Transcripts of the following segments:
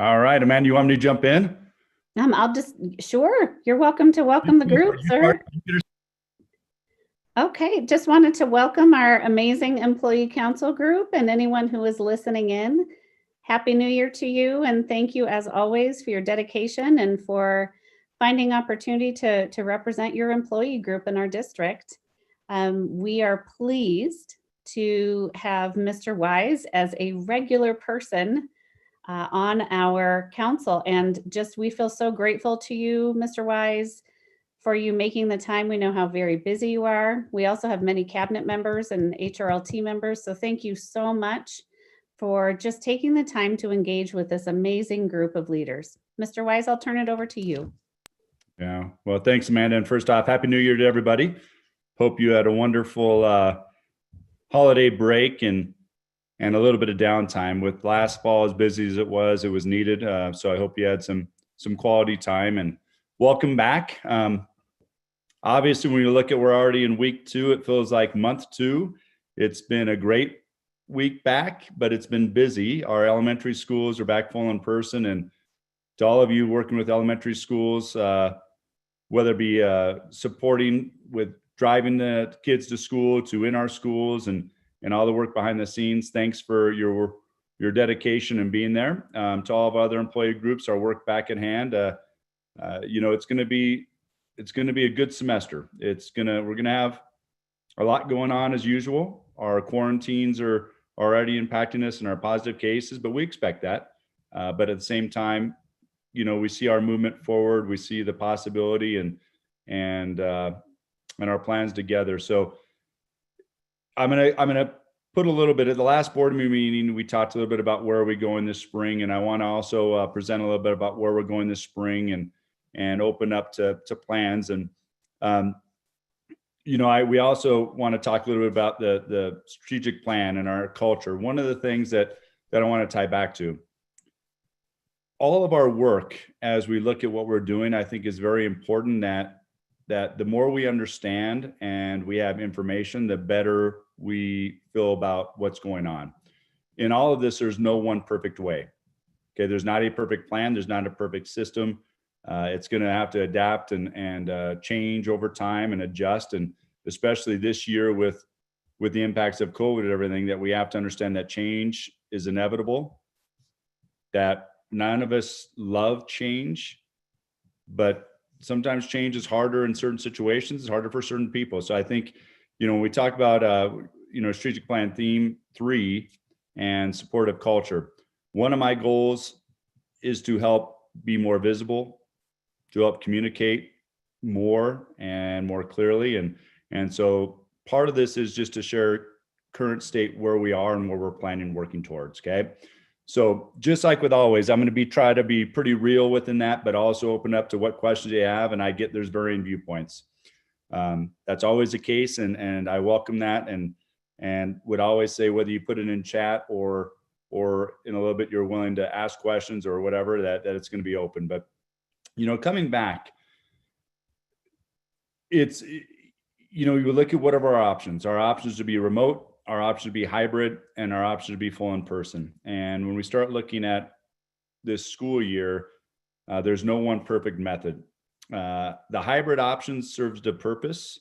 All right, Amanda, you want me to jump in? Sure. You're welcome to welcome the group, sir. Okay, just wanted to welcome our amazing employee council group and anyone who is listening in. Happy New Year to you, and thank you as always for your dedication and for finding opportunity to represent your employee group in our district. We are pleased to have Mr. Wise as a regular person on our council, and just we feel so grateful to you, Mr. Wise, for you making the time. We know how very busy you are. We also have many cabinet members and HRLT members, so thank you so much for just taking the time to engage with this amazing group of leaders. Mr. Wise, I'll turn it over to you. Yeah, well, thanks, Amanda. And first off, Happy New Year to everybody. Hope you had a wonderful holiday break and a little bit of downtime. With last fall as busy as it was needed. So I hope you had some quality time, and welcome back. Obviously, when you look at we're already in week 2, it feels like month 2. It's been a great week back, but it's been busy. Our elementary schools are back full in person, and to all of you working with elementary schools, whether it be supporting with driving the kids to school, to in our schools, and all the work behind the scenes, thanks for your dedication and being there. To all of our other employee groups, our work back at hand. It's going to be a good semester. We're gonna have a lot going on as usual. Our quarantines are already impacting us in our positive cases, but we expect that. But at the same time, we see our movement forward. We see the possibility and our plans together. So I'm gonna put a little bit at the last board meeting. We talked a little bit about where we're going this spring, and I want to also present a little bit about where we're going this spring and open up to plans. And we also want to talk a little bit about the strategic plan and our culture. One of the things that I want to tie back to, all of our work as we look at what we're doing, I think is very important that the more we understand and we have information, the better we feel about what's going on. In all of this, there's no one perfect way. Okay, there's not a perfect plan. There's not a perfect system. It's going to have to adapt and change over time and adjust. And especially this year with the impacts of COVID and everything, that we have to understand that change is inevitable, that none of us love change, but sometimes change is harder in certain situations. It's harder for certain people. So I think, when we talk about, strategic plan theme 3 and supportive culture, one of my goals is to help be more visible, to help communicate more and more clearly. And so part of this is just to share current state where we are and where we're planning working towards. Okay. So just like with always, I'm going to try to be pretty real within that, but also open up to what questions you have. And I get there's varying viewpoints. That's always the case. And I welcome that and would always say, whether you put it in chat or in a little bit, you're willing to ask questions or whatever, that it's going to be open. But, coming back, it's, you look at what are our options. Our options to be remote, our option to be hybrid, and our option to be full in person. And when we start looking at this school year, there's no one perfect method. The hybrid option serves the purpose,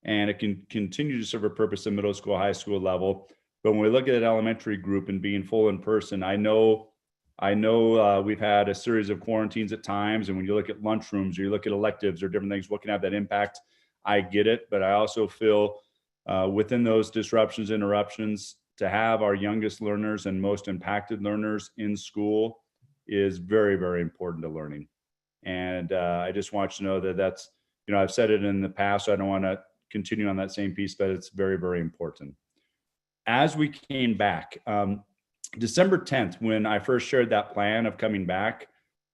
and it can continue to serve a purpose in middle school, high school level. But when we look at an elementary group and being full in person, I know we've had a series of quarantines at times. And when you look at lunchrooms or you look at electives or different things, what can have that impact? I get it. But I also feel within those disruptions, interruptions, to have our youngest learners and most impacted learners in school is very, very important to learning. And I just want you to know that that's, I've said it in the past, so I don't want to continue on that same piece, but it's very, very important. As we came back, December 10th, when I first shared that plan of coming back,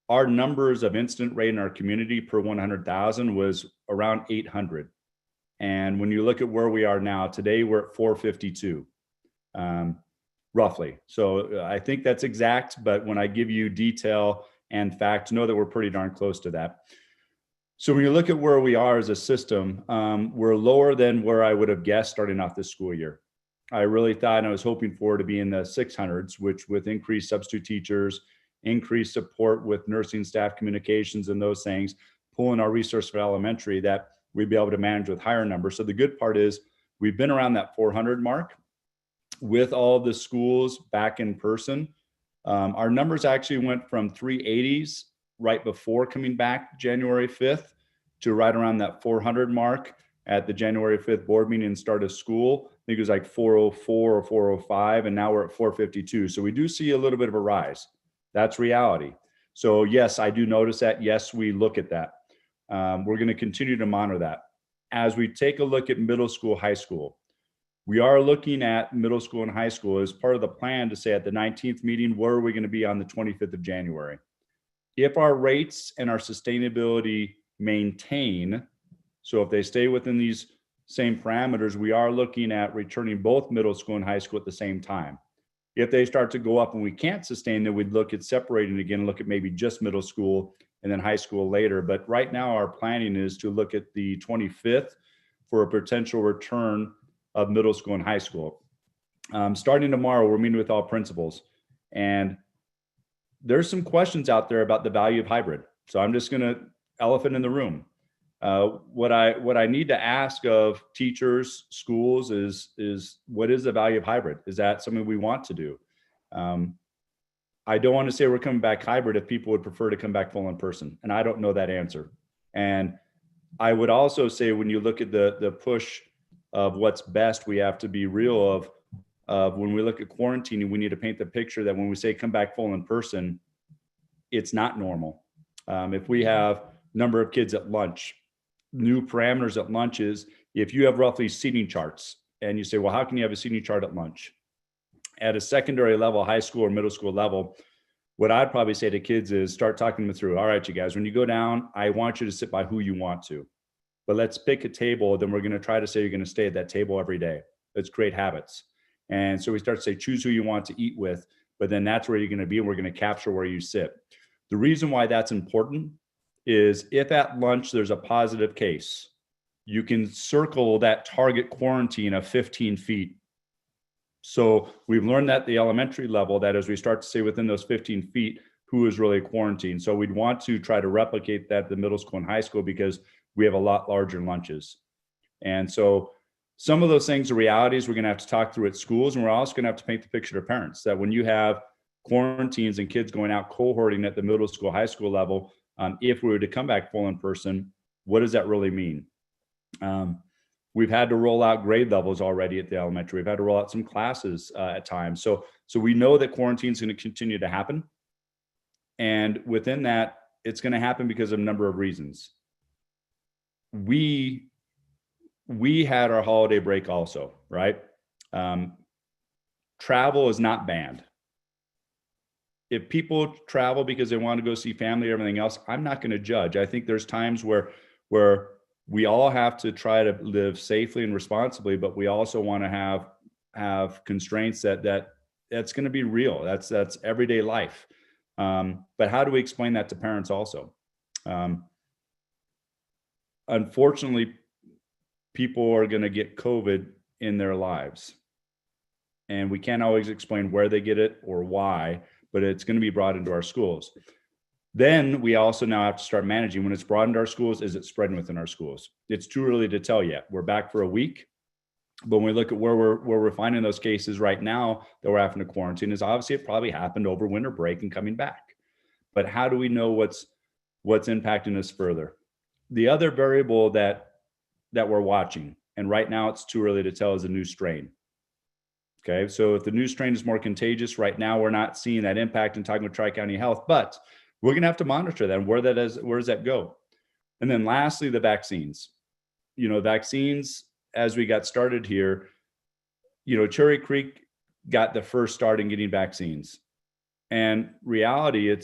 our numbers of incident rate in our community per 100,000 was around 800. And when you look at where we are now, today we're at 452, roughly. So I think that's exact, but when I give you detail and fact, know that we're pretty darn close to that. So when you look at where we are as a system, we're lower than where I would have guessed starting off this school year. I really thought, and I was hoping for, to be in the 600s, which with increased substitute teachers increased support with nursing staff communications and those things, pulling our resource for elementary, that we'd be able to manage with higher numbers. So the good part is we've been around that 400 mark with all the schools back in person. Our numbers actually went from 380s right before coming back January 5th to right around that 400 mark at the January 5th board meeting and start of school. I think it was like 404 or 405, and now we're at 452. So we do see a little bit of a rise. That's reality. So yes, I do notice that. Yes, we look at that. We're going to continue to monitor that. As we take a look at middle school, high school, we are looking at middle school and high school as part of the plan to say at the 19th meeting, where are we going to be on the 25th of January? If our rates and our sustainability maintain, so if they stay within these same parameters, we are looking at returning both middle school and high school at the same time. If they start to go up and we can't sustain them, we'd look at separating again, look at maybe just middle school and then high school later. But right now our planning is to look at the 25th for a potential return of middle school and high school. Starting tomorrow, we're meeting with all principals, and there's some questions out there about the value of hybrid. So I'm just going to elephant in the room. What I need to ask of teachers, schools is what is the value of hybrid? Is that something we want to do? I don't want to say we're coming back hybrid if people would prefer to come back full in person, and I don't know that answer. And I would also say when you look at the push of what's best, we have to be real of when we look at quarantining, we need to paint the picture that when we say come back full in person, it's not normal. If we have number of kids at lunch, new parameters at lunch is if you have roughly seating charts and you say, well, how can you have a seating chart at lunch? At a secondary level, high school or middle school level, what I'd probably say to kids is start talking them through. All right, you guys, when you go down, I want you to sit by who you want to, but let's pick a table. Then we're going to try to say you're going to stay at that table every day. Let's create habits. And so we start to say, choose who you want to eat with, but then that's where you're going to be. And we're going to capture where you sit. The reason why that's important is if at lunch there's a positive case, you can circle that target quarantine of 15 feet. So we've learned that at the elementary level, that as we start to say within those 15 feet, who is really quarantined. So we'd want to try to replicate that at the middle school and high school because we have a lot larger lunches. And so some of those things are realities we're going to have to talk through at schools. And we're also going to have to paint the picture to parents that when you have quarantines and kids going out cohorting at the middle school, high school level, if we were to come back full in person, what does that really mean? We've had to roll out grade levels already at the elementary. We've had to roll out some classes at times. So we know that quarantine is going to continue to happen. And within that, it's going to happen because of a number of reasons. We had our holiday break also, right? Travel is not banned. If people travel because they want to go see family or everything else, I'm not going to judge. I think there's times where we all have to try to live safely and responsibly, but we also want to have constraints that's going to be real. That's everyday life. But how do we explain that to parents also? Unfortunately, people are going to get COVID in their lives, and we can't always explain where they get it or why, but it's going to be brought into our schools. Then we also now have to start managing when it's brought into our schools. Is it spreading within our schools? It's too early to tell yet. We're back for a week, but when we look at where we're finding those cases right now that we're having to quarantine, is obviously it probably happened over winter break and coming back. But how do we know what's impacting us further? The other variable that we're watching, and right now it's too early to tell, is a new strain. Okay, so if the new strain is more contagious, right now we're not seeing that impact in talking with Tri-County Health, but we're going to have to monitor that and where does that go? And then lastly, the vaccines. Vaccines, as we got started here, Cherry Creek got the first start in getting vaccines. And reality,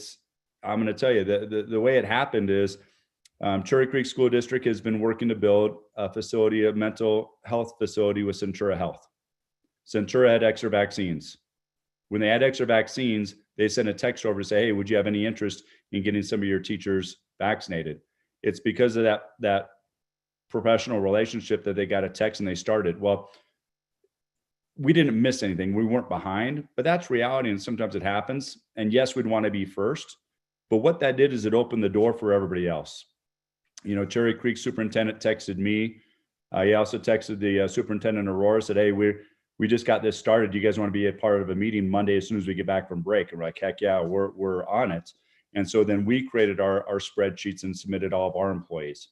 I'm going to tell you, the way it happened is Cherry Creek School District has been working to build a mental health facility with Centura Health. Centura had extra vaccines. When they had extra vaccines, they sent a text over to say, hey, would you have any interest in getting some of your teachers vaccinated? It's because of that professional relationship that they got a text and they started. Well, we didn't miss anything. We weren't behind, but that's reality. And sometimes it happens. And yes, we'd want to be first. But what that did is it opened the door for everybody else. Cherry Creek superintendent texted me. He also texted the superintendent Aurora, said, hey, we just got this started. Do you guys want to be a part of a meeting Monday as soon as we get back from break? And we're like, heck yeah, we're on it. And so then we created our spreadsheets and submitted all of our employees.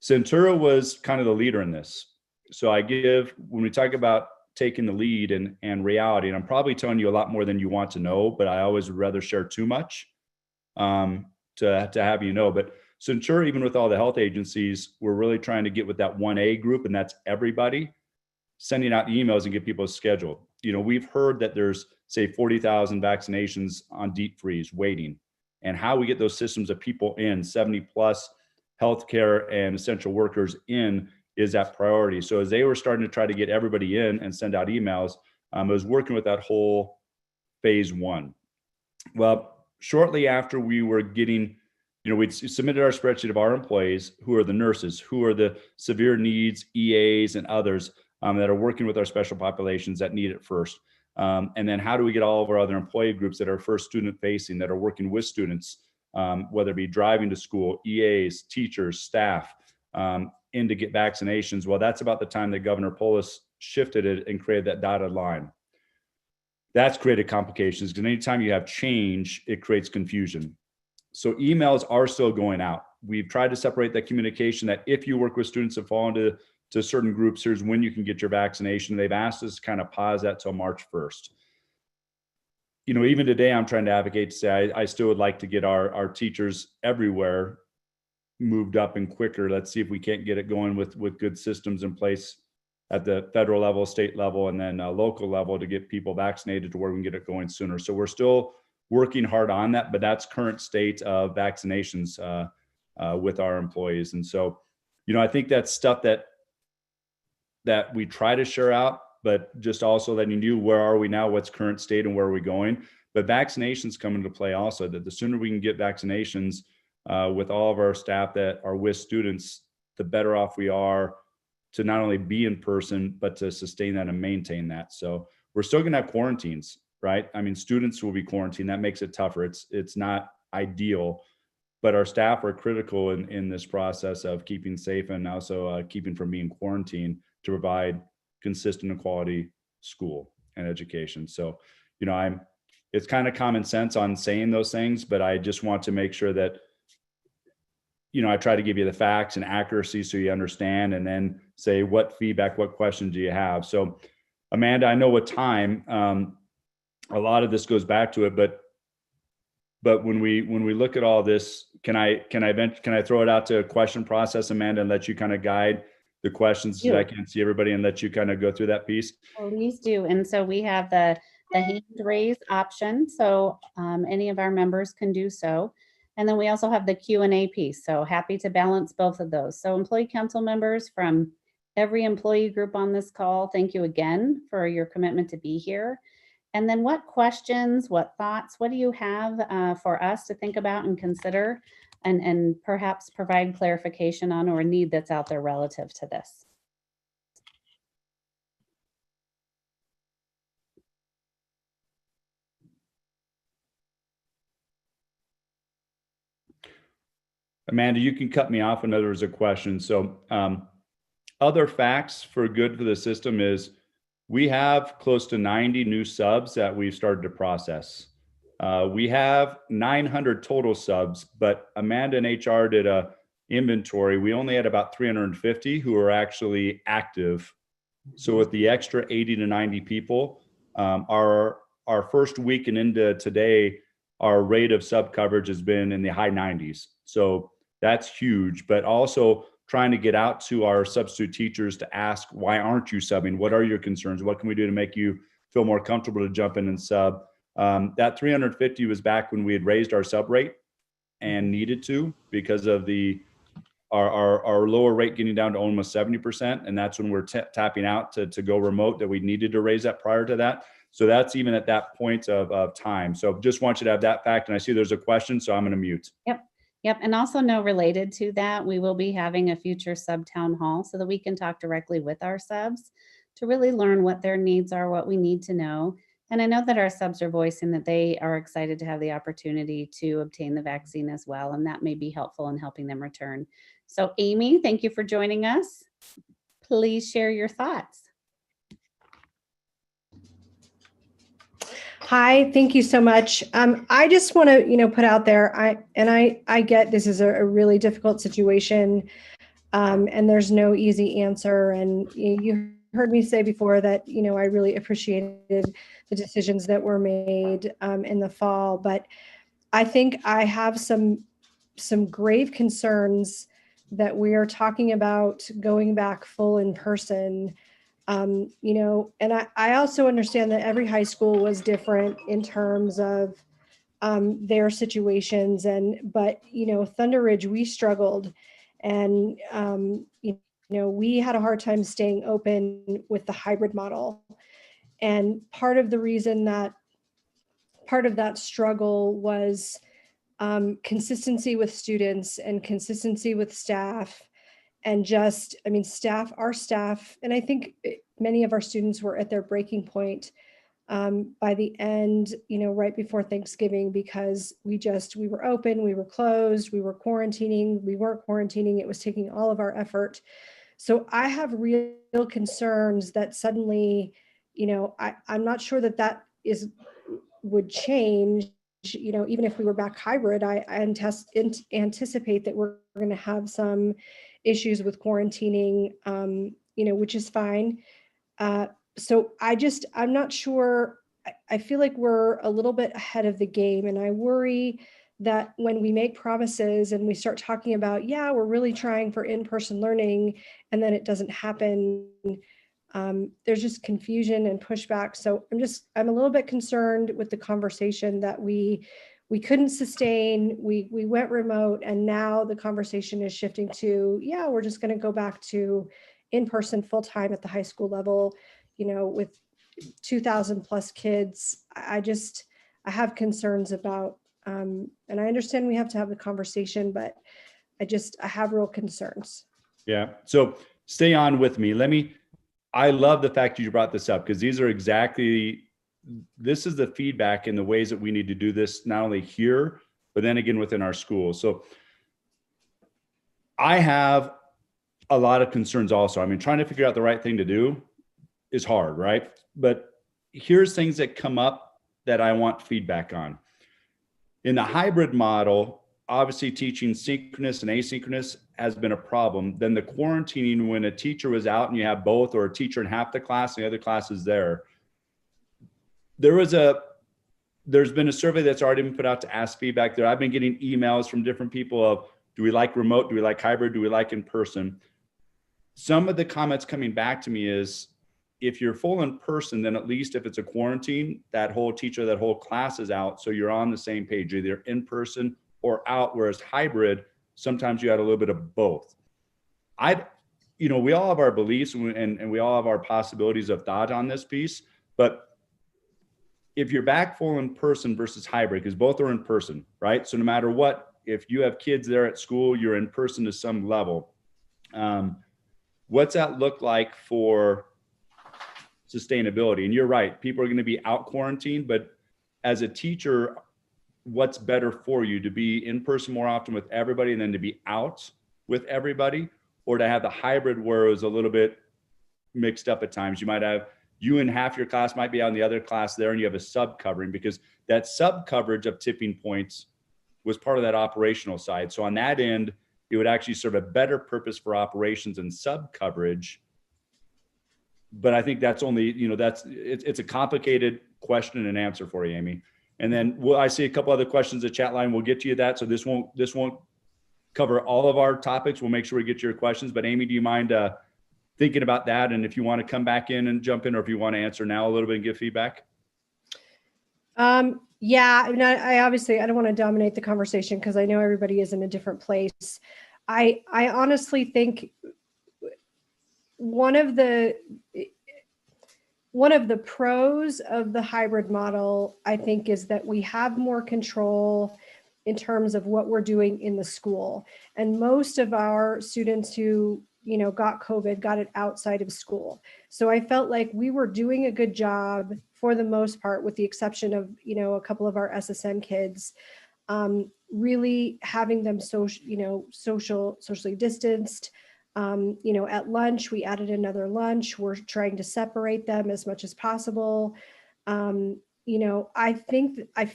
Centura was kind of the leader in this. So when we talk about taking the lead and reality, and I'm probably telling you a lot more than you want to know, but I always would rather share too much to have you know. But Centura, even with all the health agencies, we're really trying to get with that 1A group, and that's everybody, sending out emails and get people scheduled. We've heard that there's, say, 40,000 vaccinations on deep freeze waiting, and how we get those systems of people in, 70 plus healthcare and essential workers in, is that priority. So as they were starting to try to get everybody in and send out emails, I was working with that whole phase one. Well, shortly after we were getting, we'd submitted our spreadsheet of our employees, who are the nurses, who are the severe needs, EAs, and others that are working with our special populations that need it first. And then how do we get all of our other employee groups that are first student facing, that are working with students, whether it be driving to school, EAs, teachers, staff, in to get vaccinations. Well, that's about the time that Governor Polis shifted it and created that dotted line. That's created complications, because anytime you have change, it creates confusion. So emails are still going out. We've tried to separate that communication, that if you work with students that fall into certain groups, here's when you can get your vaccination. They've asked us to kind of pause that till March 1st. Even today, I'm trying to advocate to say I still would like to get our teachers everywhere moved up and quicker. Let's see if we can't get it going with good systems in place at the federal level, state level, and then local level to get people vaccinated to where we can get it going sooner. So we're still working hard on that, but that's current state of vaccinations with our employees. And so, I think that's stuff that we try to share out, but just also letting you know, where are we now, what's current state, and where are we going. But vaccinations come into play also, that the sooner we can get vaccinations with all of our staff that are with students, the better off we are to not only be in person, but to sustain that and maintain that. So we're still going to have quarantines, right? I mean, students will be quarantined. That makes it tougher. It's not ideal, but our staff are critical in this process of keeping safe and also keeping from being quarantined to provide consistent and quality school and education. So, it's kind of common sense on saying those things, but I just want to make sure that I try to give you the facts and accuracy so you understand, and then say what feedback, what questions do you have. So Amanda, I know what time, a lot of this goes back to it, but when we look at all this, can I throw it out to a question process, Amanda, and let you kind of guide the questions so that I can see everybody and let you kind of go through that piece? Please do. And so we have the hand raise option. So any of our members can do so. And then we also have the Q&A piece. So happy to balance both of those. So employee council members from every employee group on this call, thank you again for your commitment to be here. And then what questions, what thoughts, what do you have for us to think about and consider, and perhaps provide clarification on, or a need that's out there relative to this? Amanda, you can cut me off when there's a question. So other facts for good for the system is we have close to 90 new subs that we've started to process. We have 900 total subs, but Amanda and HR did a inventory. We only had about 350 who are actually active. So with the extra 80 to 90 people, our first week and into today, our rate of sub coverage has been in the high 90s. So that's huge, but also trying to get out to our substitute teachers to ask, why aren't you subbing? What are your concerns? What can we do to make you feel more comfortable to jump in and sub? That 350 was back when we had raised our sub rate and needed to, because of our lower rate getting down to almost 70%. And that's when we're tapping out to go remote, that we needed to raise that prior to that. So that's even at that point of time. So just want you to have that fact. And I see there's a question, so I'm going to mute. Yep. And also related to that, we will be having a future sub town hall so that we can talk directly with our subs. to really learn what their needs are, what we need to know. And I know that our subs are voicing that they are excited to have the opportunity to obtain the vaccine as well, and that may be helpful in helping them return. So Amy, thank you for joining us. Please share your thoughts. Hi, thank you so much. I just want to, put out there, I get this is a really difficult situation, and there's no easy answer. And you heard me say before that, I really appreciated the decisions that were made in the fall, but I think I have some grave concerns that we are talking about going back full in person. And I also understand that every high school was different in terms of their situations, but Thunder Ridge, we struggled, and we had a hard time staying open with the hybrid model. And part of that struggle was consistency with students and consistency with staff, and our staff, and I think many of our students were at their breaking point by the end, right before Thanksgiving, because we were open, we were closed, we were quarantining, we weren't quarantining, it was taking all of our effort. So I have real concerns that suddenly, I'm not sure that would change. Even if we were back hybrid, I anticipate that we're going to have some issues with quarantining, which is fine. So I'm not sure. I feel like we're a little bit ahead of the game, and I worry that when we make promises and we start talking about, we're really trying for in-person learning, and then it doesn't happen, there's just confusion and pushback. So I'm a little bit concerned with the conversation that we couldn't sustain. We went remote, and now the conversation is shifting to, we're just going to go back to in-person full-time at the high school level, with 2,000 plus kids. I have concerns about, and I understand we have to have the conversation, but I have real concerns. Yeah. So stay on with me. I love the fact you brought this up, because this is the feedback and the ways that we need to do this, not only here, but then again within our schools. So I have a lot of concerns also. Trying to figure out the right thing to do is hard, right? But here's things that come up that I want feedback on. In the hybrid model, obviously teaching synchronous and asynchronous has been a problem. Then the quarantining, when a teacher was out and you have both, or a teacher in half the class and the other class is there. There's been a survey that's already been put out to ask feedback there. I've been getting emails from different people of, do we like remote? Do we like hybrid? Do we like in person? Some of the comments coming back to me is, if you're full in person, then at least if it's a quarantine, that whole teacher, that whole class is out. So you're on the same page, either in person or out. Whereas hybrid, sometimes you had a little bit of both. We all have our beliefs, and we all have our possibilities of thought on this piece. But if you're back full in person versus hybrid, because both are in person, right? So no matter what, if you have kids there at school, you're in person to some level. What's that look like for sustainability? And you're right, people are going to be out quarantined, but as a teacher, what's better for you, to be in person more often with everybody and then to be out with everybody, or to have the hybrid where it was a little bit mixed up at times? You might have, you and half your class might be out in the other class there, and you have a sub covering, because that sub coverage of tipping points was part of that operational side. So on that end, it would actually serve a better purpose for operations and sub coverage. But I think that's only, it's a complicated question and answer for you, Amy. And then I see a couple other questions in the chat line. We'll get to you that. So this won't cover all of our topics. We'll make sure we get to your questions. But Amy, do you mind thinking about that? And if you want to come back in and jump in, or if you want to answer now a little bit and give feedback. Yeah, I obviously, I don't want to dominate the conversation, because I know everybody is in a different place. I honestly think one of the pros of the hybrid model, I think, is that we have more control in terms of what we're doing in the school. And most of our students who got COVID, got it outside of school. So I felt like we were doing a good job for the most part, with the exception of, a couple of our SSN kids, really having them socially distanced. At lunch, we added another lunch. We're trying to separate them as much as possible. I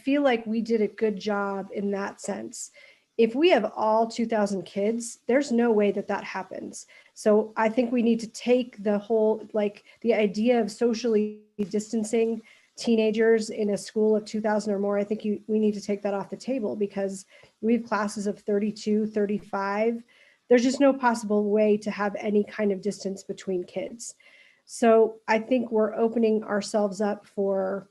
feel like we did a good job in that sense. If we have all 2,000 kids, there's no way that happens. So I think we need to take the whole, the idea of socially distancing teenagers in a school of 2,000 or more. I think we need to take that off the table, because we have classes of 32, 35. There's just no possible way to have any kind of distance between kids. So I think we're opening ourselves up for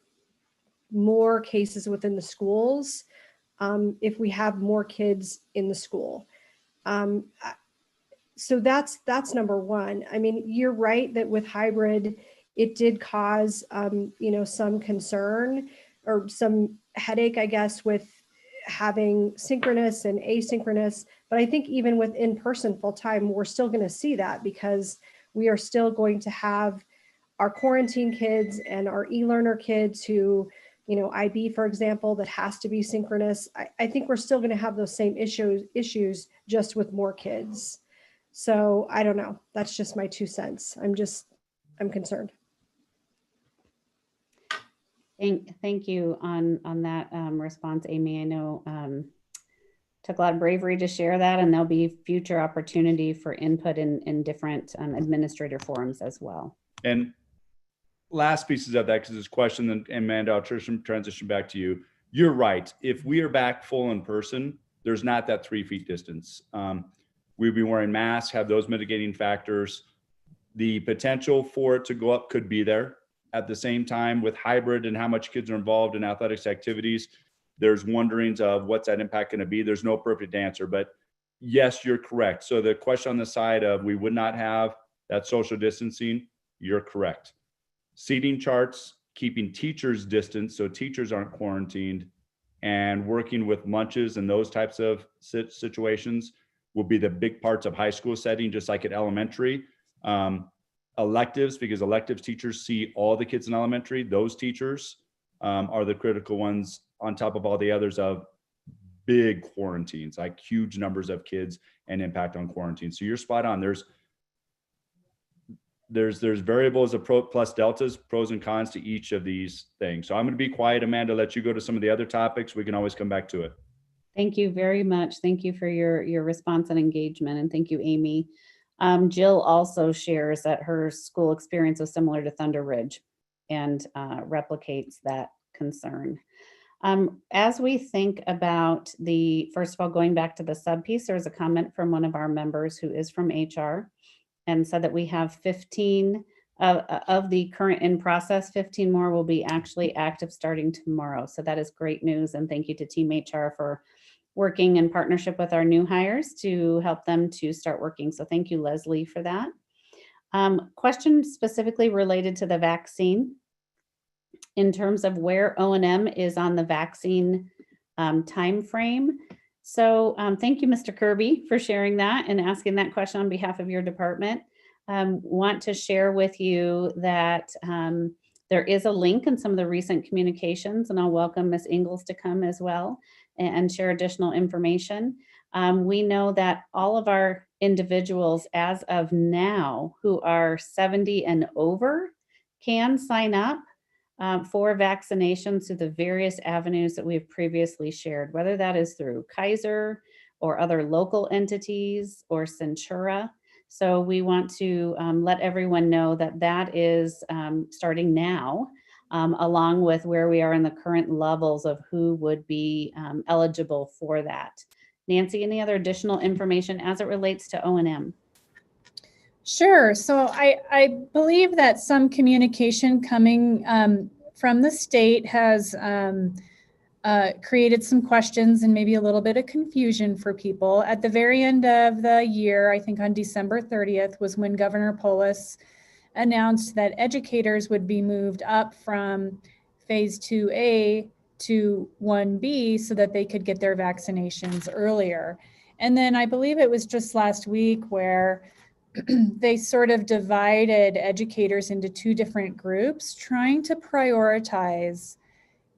more cases within the schools if we have more kids in the school. So that's number one. I mean, you're right that with hybrid, it did cause, some concern or some headache, I guess, with having synchronous and asynchronous. But I think even with in-person full-time, we're still going to see that, because we are still going to have our quarantine kids and our e-learner kids who, IB, for example, that has to be synchronous. I think we're still going to have those same issues, just with more kids. So I don't know. That's just my 2 cents. I'm concerned. Thank you on that response, Amy. I know took a lot of bravery to share that, and there'll be future opportunity for input in different administrator forums as well. And last pieces of that, because this question, and Amanda, I'll transition back to you. You're right. If we are back full in person, there's not that 3 feet distance. We'd be wearing masks, have those mitigating factors. The potential for it to go up could be there. At the same time, with hybrid and how much kids are involved in athletics activities, there's wonderings of what's that impact going to be. There's no perfect answer, but yes, you're correct. So the question on the side of we would not have that social distancing, you're correct. Seating charts, keeping teachers distant so teachers aren't quarantined, and working with lunches and those types of situations will be the big parts of high school setting, just like at elementary. Electives, because electives teachers see all the kids in elementary, those teachers are the critical ones on top of all the others of big quarantines, like huge numbers of kids and impact on quarantine. So you're spot on. There's variables of plus deltas, pros and cons to each of these things. So I'm going to be quiet, Amanda, let you go to some of the other topics. We can always come back to it. Thank you very much. Thank you for your response and engagement. And thank you, Amy. Jill also shares that her school experience was similar to Thunder Ridge and replicates that concern. As we think about first of all, going back to the sub piece, there was a comment from one of our members who is from HR and said that we have 15 of the current in process, 15 more will be actually active starting tomorrow. So that is great news. And thank you to Team HR for working in partnership with our new hires to help them to start working. So thank you, Leslie, for that. Question specifically related to the vaccine in terms of where O&M is on the vaccine time frame. So thank you, Mr. Kirby, for sharing that and asking that question on behalf of your department. Want to share with you that there is a link in some of the recent communications, and I'll welcome Ms. Ingalls to come as well and share additional information. We know that all of our individuals as of now who are 70 and over can sign up for vaccinations through the various avenues that we've previously shared, whether that is through Kaiser or other local entities or Centura. So we want to let everyone know that that is starting now, along with where we are in the current levels of who would be eligible for that. Nancy, any other additional information as it relates to O&M? Sure. So I believe that some communication coming from the state has created some questions and maybe a little bit of confusion for people. At the very end of the year, I think on December 30th was when Governor Polis announced that educators would be moved up from phase 2A to 1B so that they could get their vaccinations earlier. And then I believe it was just last week where they sort of divided educators into two different groups, trying to prioritize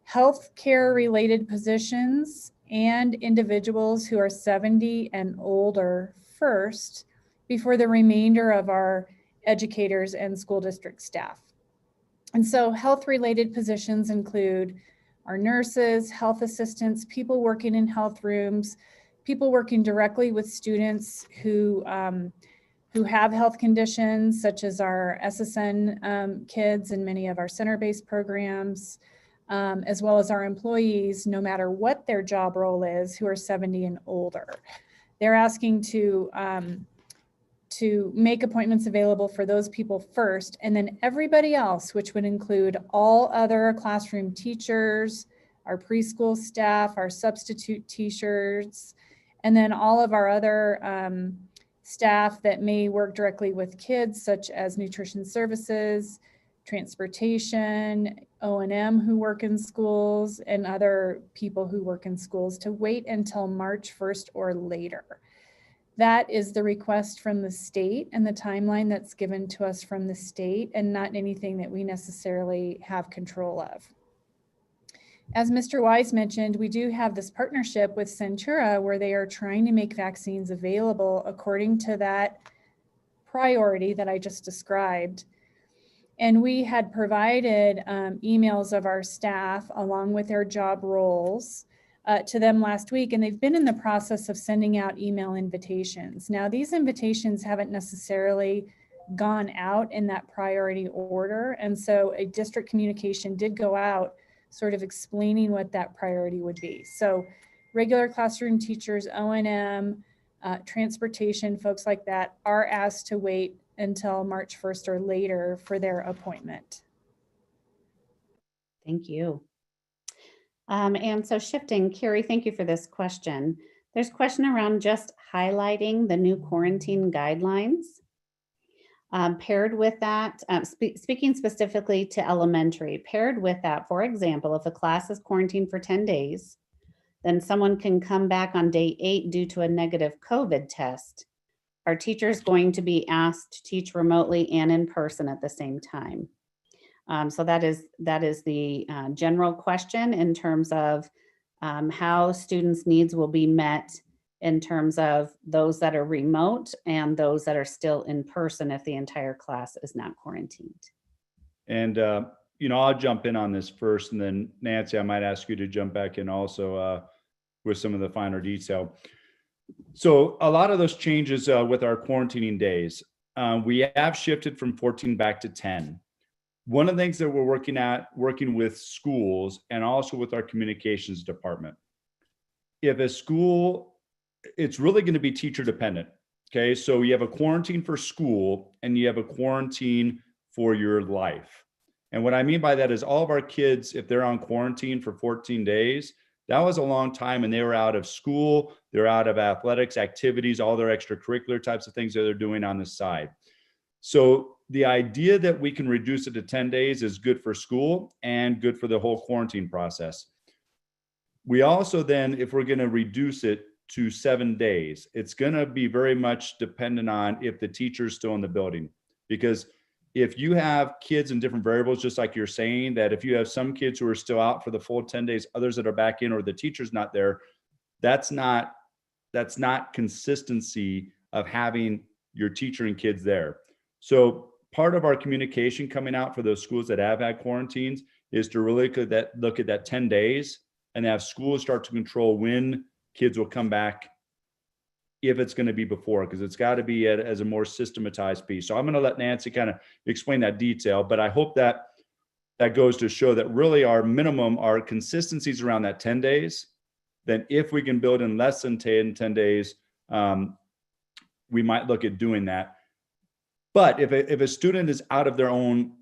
healthcare related positions and individuals who are 70 and older first before the remainder of our educators and school district staff. And so health related positions include our nurses, health assistants, people working in health rooms, people working directly with students who have health conditions, such as our SSN kids and many of our center-based programs, as well as our employees, no matter what their job role is, who are 70 and older. They're asking to make appointments available for those people first, and then everybody else, which would include all other classroom teachers, our preschool staff, our substitute teachers, and then all of our other staff that may work directly with kids, such as nutrition services, transportation, O&M who work in schools, and other people who work in schools, to wait until March 1st or later. That is the request from the state and the timeline that's given to us from the state, and not anything that we necessarily have control of. As Mr. Wise mentioned, we do have this partnership with Centura where they are trying to make vaccines available according to that priority that I just described. And we had provided emails of our staff along with their job roles to them last week, and they've been in the process of sending out email invitations. Now, these invitations haven't necessarily gone out in that priority order, and so a district communication did go out sort of explaining what that priority would be. So regular classroom teachers, O&M, transportation, folks like that are asked to wait until March 1st or later for their appointment. Thank you. And so shifting, Carrie, thank you for this question. There's a question around just highlighting the new quarantine guidelines. Paired with that, speaking specifically to elementary, paired with that, for example, if a class is quarantined for 10 days, then someone can come back on day 8 due to a negative COVID test. Are teachers going to be asked to teach remotely and in person at the same time? So that is the general question in terms of how students' needs will be met in terms of those that are remote and those that are still in person if the entire class is not quarantined. And, I'll jump in on this first, and then Nancy, I might ask you to jump back in also with some of the finer detail. So a lot of those changes with our quarantining days, we have shifted from 14 back to 10. One of the things that we're working with schools and also with our communications department, if a school, it's really going to be teacher dependent. Okay. So you have a quarantine for school and you have a quarantine for your life. And what I mean by that is all of our kids, if they're on quarantine for 14 days, that was a long time, and they were out of school, they're out of athletics, activities, all their extracurricular types of things that they're doing on the side. So the idea that we can reduce it to 10 days is good for school and good for the whole quarantine process. We also then, if we're going to reduce it to 7 days, it's going to be very much dependent on if the teacher's still in the building. Because if you have kids in different variables, just like you're saying, that if you have some kids who are still out for the full 10 days, others that are back in, or the teacher's not there, that's not consistency of having your teacher and kids there. So part of our communication coming out for those schools that have had quarantines is to really look at that 10 days and have schools start to control when kids will come back, if it's going to be before, because it's got to be as a more systematized piece. So I'm going to let Nancy kind of explain that detail, but I hope that goes to show that really our minimum, our consistencies around that 10 days. Then if we can build in less than 10 days, we might look at doing that. But if a student is out of their own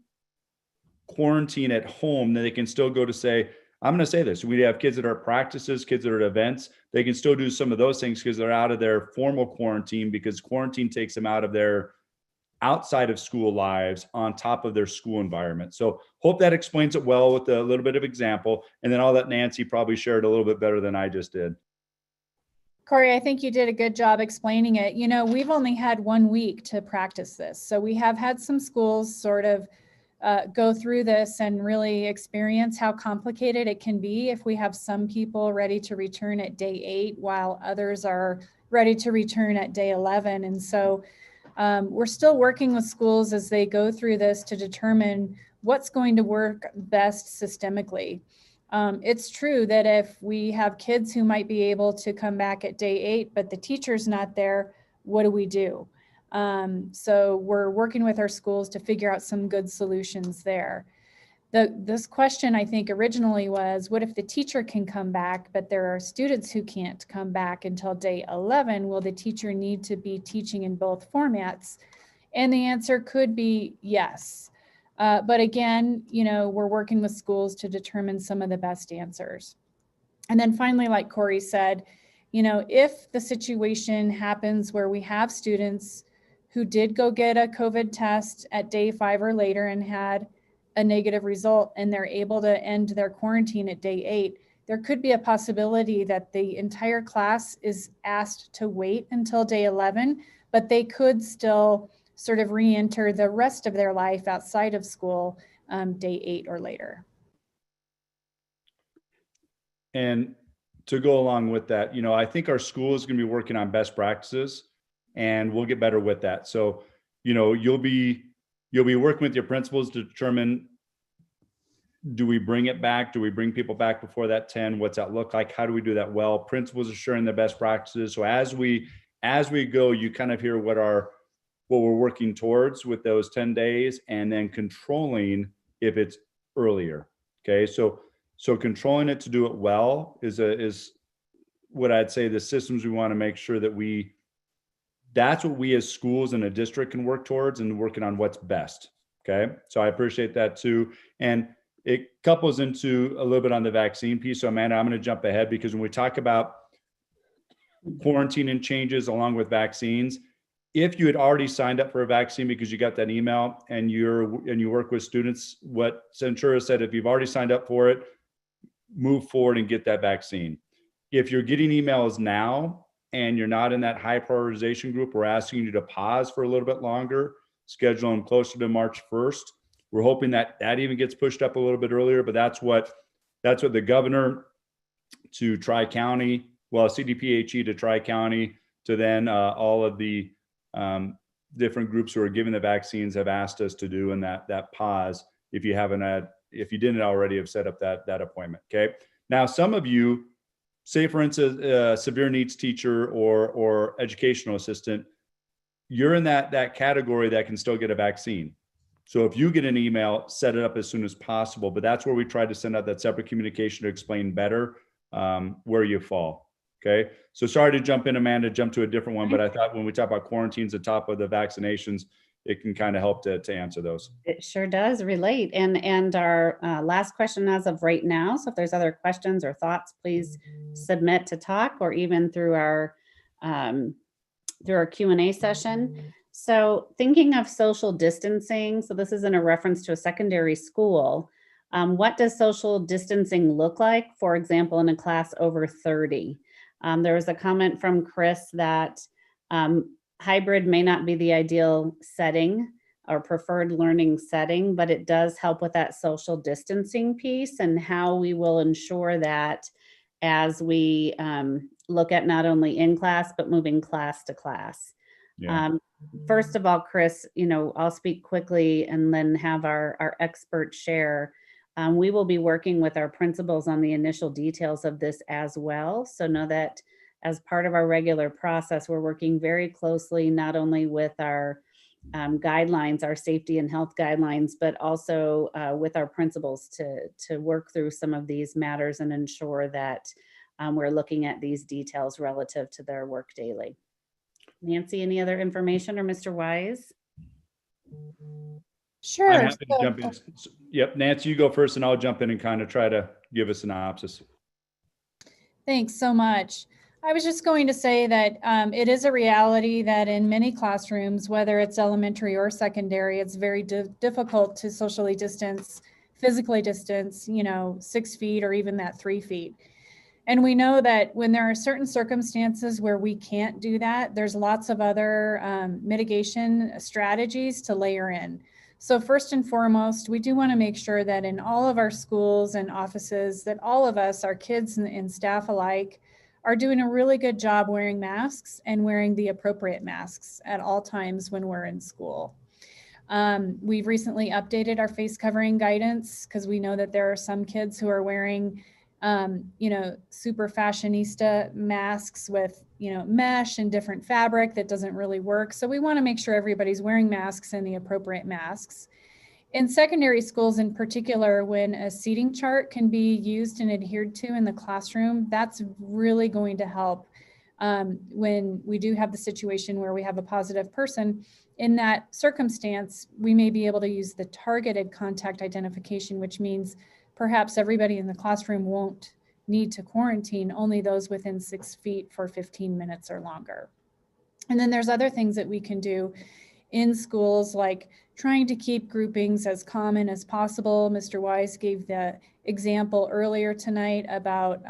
quarantine at home, then they can still go to say, I'm going to say this, we have kids that are at practices, kids that are at events, they can still do some of those things because they're out of their formal quarantine, because quarantine takes them out of their outside of school lives on top of their school environment. So hope that explains it well with a little bit of example. And then I'll let Nancy probably share it a little bit better than I just did. Corey, I think you did a good job explaining it. You know, we've only had 1 week to practice this. So we have had some schools sort of go through this and really experience how complicated it can be if we have some people ready to return at day 8 while others are ready to return at day 11. And so we're still working with schools as they go through this to determine what's going to work best systemically. It's true that if we have kids who might be able to come back at day 8, but the teacher's not there, what do we do? So we're working with our schools to figure out some good solutions there. This question, I think, originally was, what if the teacher can come back, but there are students who can't come back until day 11? Will the teacher need to be teaching in both formats? And the answer could be yes. But again, you know, we're working with schools to determine some of the best answers. And then finally, like Corey said, you know, if the situation happens where we have students who did go get a COVID test at day 5 or later and had a negative result, and they're able to end their quarantine at day 8, there could be a possibility that the entire class is asked to wait until day 11, but they could still sort of re-enter the rest of their life outside of school day 8 or later. And to go along with that, you know, I think our school is going to be working on best practices, and we'll get better with that. So, you know, you'll be working with your principals to determine, do we bring it back? Do we bring people back before that 10? What's that look like? How do we do that well? Principals are sharing the best practices. So as we go, you kind of hear what we're working towards with those 10 days, and then controlling if it's earlier. Okay. So controlling it to do it well is what I'd say the systems we want to make sure that that's what we as schools in a district can work towards, and working on what's best. Okay. So I appreciate that too. And it couples into a little bit on the vaccine piece. So Amanda, I'm going to jump ahead, because when we talk about quarantine and changes along with vaccines, if you had already signed up for a vaccine because you got that email and you work with students, what Centura said, if you've already signed up for it, move forward and get that vaccine. If you're getting emails now and you're not in that high prioritization group, we're asking you to pause for a little bit longer, schedule them closer to March 1st. We're hoping that even gets pushed up a little bit earlier, but that's what the governor to Tri-County, CDPHE to Tri-County, to then all of the different groups who are giving the vaccines have asked us to do, in that pause, if you didn't already have set up that appointment. Okay. Now, some of you, say for instance, a severe needs teacher or educational assistant, you're in that category that can still get a vaccine. So if you get an email, set it up as soon as possible. But that's where we try to send out that separate communication to explain better where you fall. Okay. So sorry to jump in, Amanda, jump to a different one, but I thought when we talk about quarantines on top of the vaccinations, it can kind of help to answer those. It sure does relate. And our last question as of right now. So if there's other questions or thoughts, please submit to talk, or even through our Q&A session. So thinking of social distancing, so this is in a reference to a secondary school. What does social distancing look like, for example, in a class over 30? There was a comment from Chris that hybrid may not be the ideal setting or preferred learning setting, but it does help with that social distancing piece, and how we will ensure that as we look at not only in class, but moving class to class. Yeah. First of all, Chris, you know, I'll speak quickly and then have our experts share. We will be working with our principals on the initial details of this as well. So know that as part of our regular process, we're working very closely, not only with our guidelines, our safety and health guidelines, but also with our principals to work through some of these matters and ensure that we're looking at these details relative to their work daily. Nancy, any other information, or Mr. Wise? Sure. I'm happy to jump in. Yep, Nancy, you go first, and I'll jump in and kind of try to give a synopsis. Thanks so much. I was just going to say that it is a reality that in many classrooms, whether it's elementary or secondary, it's very difficult to socially distance, physically distance, 6 feet or even that 3 feet. And we know that when there are certain circumstances where we can't do that, there's lots of other mitigation strategies to layer in. So first and foremost, we do want to make sure that in all of our schools and offices, that all of us, our kids and staff alike, are doing a really good job wearing masks and wearing the appropriate masks at all times when we're in school. We've recently updated our face covering guidance because we know that there are some kids who are wearing super fashionista masks with, mesh and different fabric that doesn't really work. So we want to make sure everybody's wearing masks and the appropriate masks. In secondary schools in particular, when a seating chart can be used and adhered to in the classroom, that's really going to help when we do have the situation where we have a positive person. In that circumstance, we may be able to use the targeted contact identification, which means perhaps everybody in the classroom won't need to quarantine, only those within 6 feet for 15 minutes or longer. And then there's other things that we can do in schools, like trying to keep groupings as common as possible. Mr. Wise gave the example earlier tonight about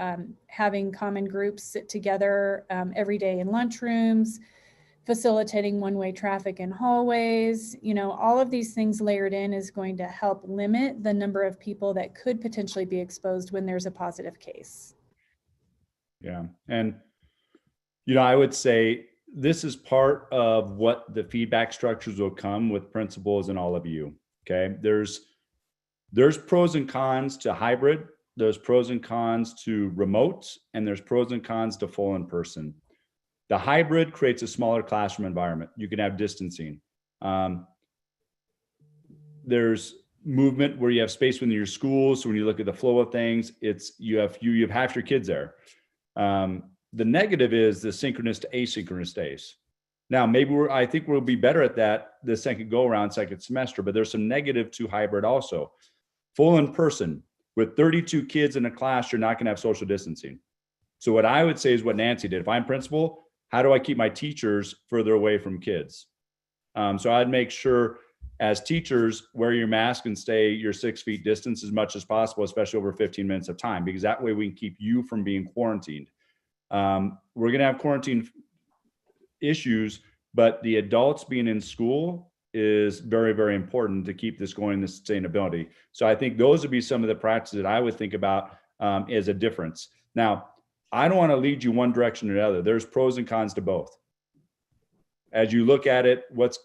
having common groups sit together every day in lunchrooms, facilitating one-way traffic in hallways. All of these things layered in is going to help limit the number of people that could potentially be exposed when there's a positive case. Yeah. And, I would say this is part of what the feedback structures will come with principals and all of you. Okay. There's pros and cons to hybrid. There's pros and cons to remote, and there's pros and cons to full in person. The hybrid creates a smaller classroom environment. You can have distancing. There's movement where you have space within your school. So when you look at the flow of things, you have half your kids there. The negative is the synchronous to asynchronous days. Now, maybe I think we'll be better at that the second go around, second semester, but there's some negative to hybrid also. Full in person with 32 kids in a class, you're not going to have social distancing. So what I would say is what Nancy did. If I'm principal, how do I keep my teachers further away from kids? So I'd make sure as teachers, wear your mask and stay your 6 feet distance as much as possible, especially over 15 minutes of time, because that way we can keep you from being quarantined. We're going to have quarantine issues, but the adults being in school is very, very important to keep this going, the sustainability. So I think those would be some of the practices that I would think about as a difference. Now, I don't want to lead you one direction or the other. There's pros and cons to both. As you look at it, what's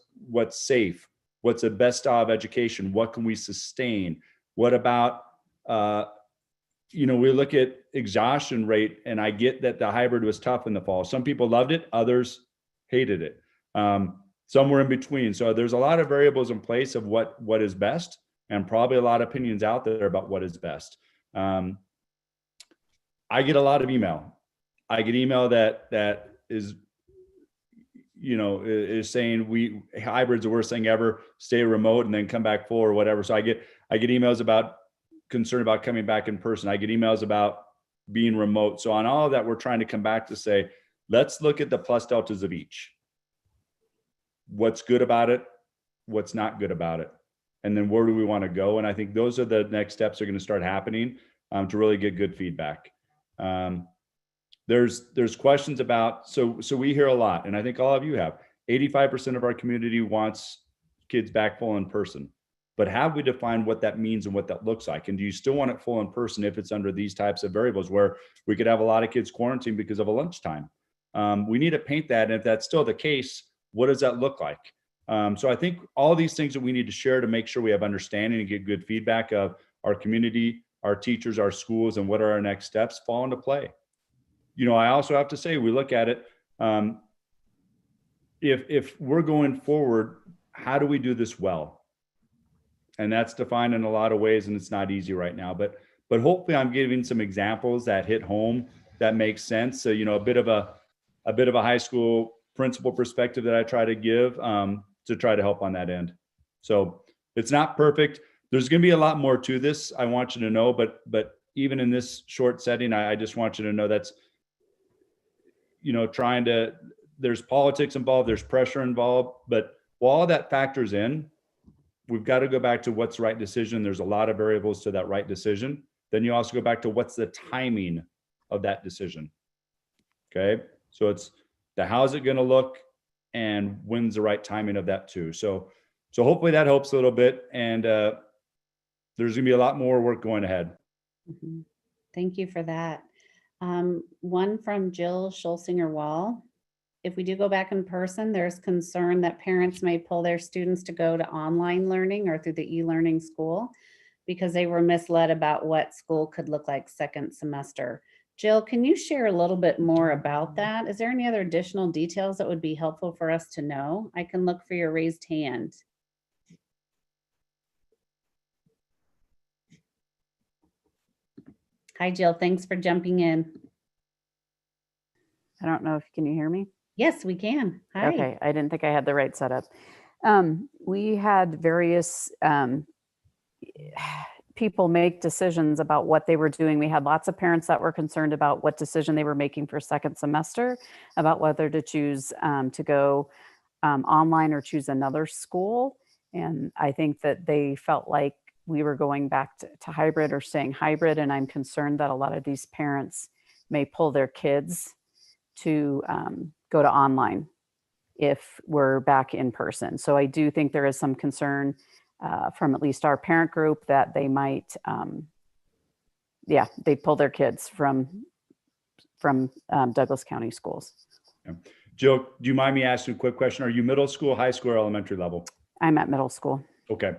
safe? What's the best style of education? What can we sustain? What about, we look at exhaustion rate, and I get that the hybrid was tough in the fall. Some people loved it, others hated it. Some were in between. So there's a lot of variables in place of what is best, and probably a lot of opinions out there about what is best. I get a lot of email. I get email that is, is saying hybrid's the worst thing ever, stay remote and then come back full or whatever. So I get emails about concern about coming back in person. I get emails about being remote. So on all of that, we're trying to come back to say, let's look at the plus deltas of each. What's good about it? What's not good about it? And then where do we want to go? And I think those are the next steps that are going to start happening to really get good feedback. There's questions about, so we hear a lot, and I think all of you have, 85% of our community wants kids back full in person, but have we defined what that means and what that looks like? And do you still want it full in person if it's under these types of variables where we could have a lot of kids quarantined because of a lunchtime? We need to paint that. And if that's still the case, what does that look like? So I think all these things that we need to share to make sure we have understanding and get good feedback of our community, our teachers, our schools, and what are our next steps fall into play. I also have to say, we look at it, if we're going forward, how do we do this well? And that's defined in a lot of ways, and it's not easy right now, but hopefully I'm giving some examples that hit home, that makes sense. So, a bit of a high school principal perspective that I try to give to try to help on that end. So it's not perfect. There's going to be a lot more to this. I want you to know, but even in this short setting, I just want you to know that's, there's politics involved, there's pressure involved, but while all that factors in, we've got to go back to what's the right decision. There's a lot of variables to that right decision. Then you also go back to what's the timing of that decision. Okay. So it's the how's it going to look and when's the right timing of that too. So hopefully that helps a little bit. And there's going to be a lot more work going ahead. Mhm. Thank you for that. One from Jill Schulsinger Wall. If we do go back in person, there's concern that parents may pull their students to go to online learning or through the e-learning school because they were misled about what school could look like second semester. Jill, can you share a little bit more about that? Is there any other additional details that would be helpful for us to know? I can look for your raised hand. Hi, Jill. Thanks for jumping in. I don't know if, can you hear me? Yes, we can. Hi. Okay, I didn't think I had the right setup. We had various people make decisions about what they were doing. We had lots of parents that were concerned about what decision they were making for second semester, about whether to choose to go online or choose another school. And I think that they felt like we were going back to hybrid or staying hybrid. And I'm concerned that a lot of these parents may pull their kids to go to online if we're back in person. So I do think there is some concern from at least our parent group that they might, they pull their kids from Douglas County schools. Yeah. Jill, do you mind me asking a quick question? Are you middle school, high school, or elementary level? I'm at middle school. Okay.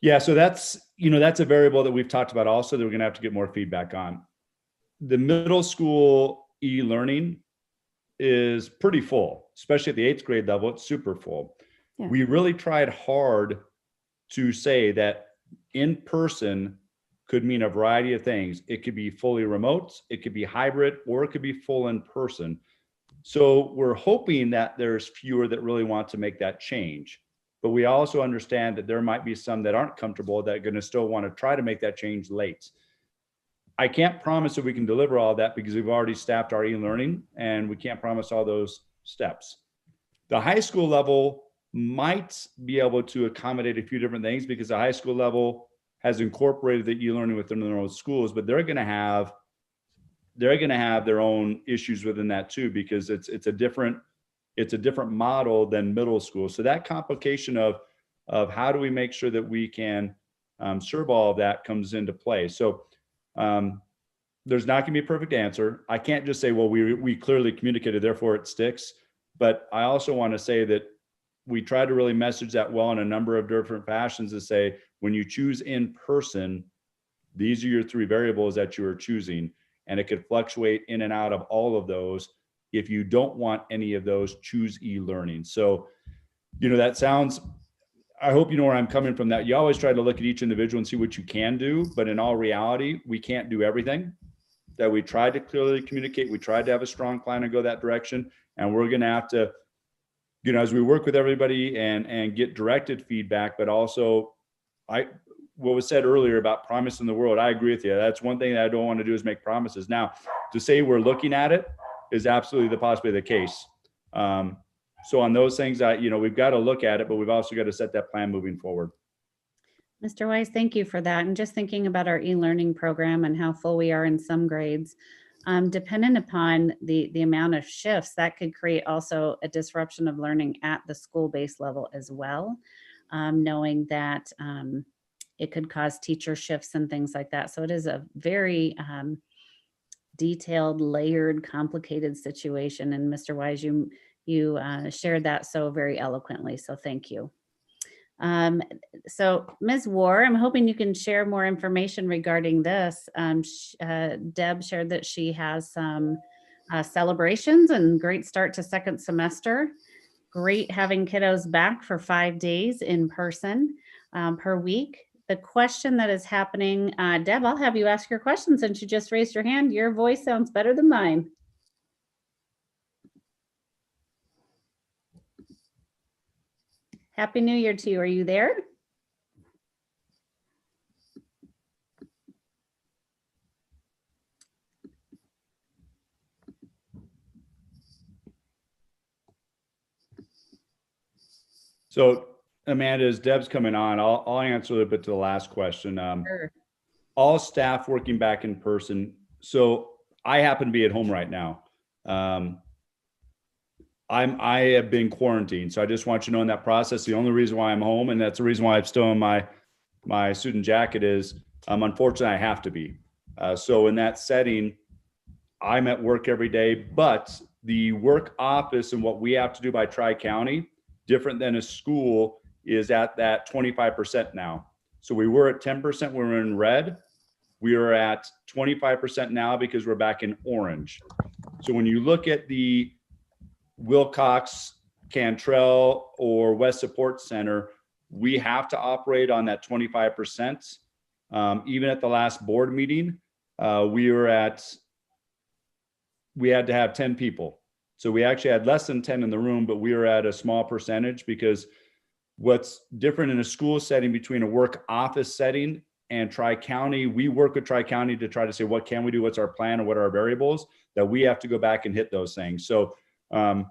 Yeah. So that's a variable that we've talked about also that we're going to have to get more feedback on. The middle school e-learning is pretty full, especially at the 8th grade level. It's super full. Yeah. We really tried hard to say that in person could mean a variety of things. It could be fully remote, it could be hybrid, or it could be full in person. So we're hoping that there's fewer that really want to make that change. But we also understand that there might be some that aren't comfortable that are going to still want to try to make that change late. I can't promise that we can deliver all that because we've already staffed our e-learning and we can't promise all those steps. The high school level might be able to accommodate a few different things because the high school level has incorporated the e-learning within their own schools, but they're going to have their own issues within that too, because it's a different model than middle school. So that complication of how do we make sure that we can serve all of that comes into play. So there's not going to be a perfect answer. I can't just say, well, we clearly communicated, therefore it sticks. But I also want to say that we try to really message that well in a number of different fashions to say, when you choose in person, these are your 3 variables that you are choosing. And it could fluctuate in and out of all of those. If you don't want any of those, choose e-learning. So, that sounds, I hope you know where I'm coming from, that you always try to look at each individual and see what you can do. But in all reality, we can't do everything. That we tried to clearly communicate. We tried to have a strong plan and go that direction. And we're going to have to, as we work with everybody and get directed feedback, but also what was said earlier about promising the world, I agree with you. That's one thing that I don't want to do is make promises. Now, to say we're looking at it is absolutely possibly the case. So on those things, we've got to look at it, but we've also got to set that plan moving forward. Mr. Wise, thank you for that. And just thinking about our e-learning program and how full we are in some grades, dependent upon the amount of shifts, that could create also a disruption of learning at the school-based level as well, knowing that it could cause teacher shifts and things like that. So it is a very detailed, layered, complicated situation. And Mr. Wise, you shared that so very eloquently. So thank you. So Ms. War, I'm hoping you can share more information regarding this. Deb shared that she has some celebrations and great start to second semester. Great having kiddos back for 5 days in person per week. The question that is happening, Deb, I'll have you ask your question since you just raised your hand. Your voice sounds better than mine. Happy New Year to you. Are you there? So Amanda, as Deb's coming on, I'll answer a little bit to the last question. Sure. All staff working back in person. So I happen to be at home right now. I have been quarantined, so I just want you to know in that process, the only reason why I'm home, and that's the reason why I'm still in my student jacket, is unfortunately I have to be. So in that setting, I'm at work every day, but the work office and what we have to do by Tri-County, different than a school, is at that 25% now. So we were at 10%, we were in red. We are at 25% now because we're back in orange. So when you look at the Wilcox, Cantrell, or West Support Center, we have to operate on that 25%. Even at the last board meeting, we had to have 10 people. So we actually had less than 10 in the room, but we were at a small percentage, because what's different in a school setting between a work office setting and Tri-County, we work with Tri-County to try to say, what can we do? What's our plan, and what are our variables that we have to go back and hit those things. So on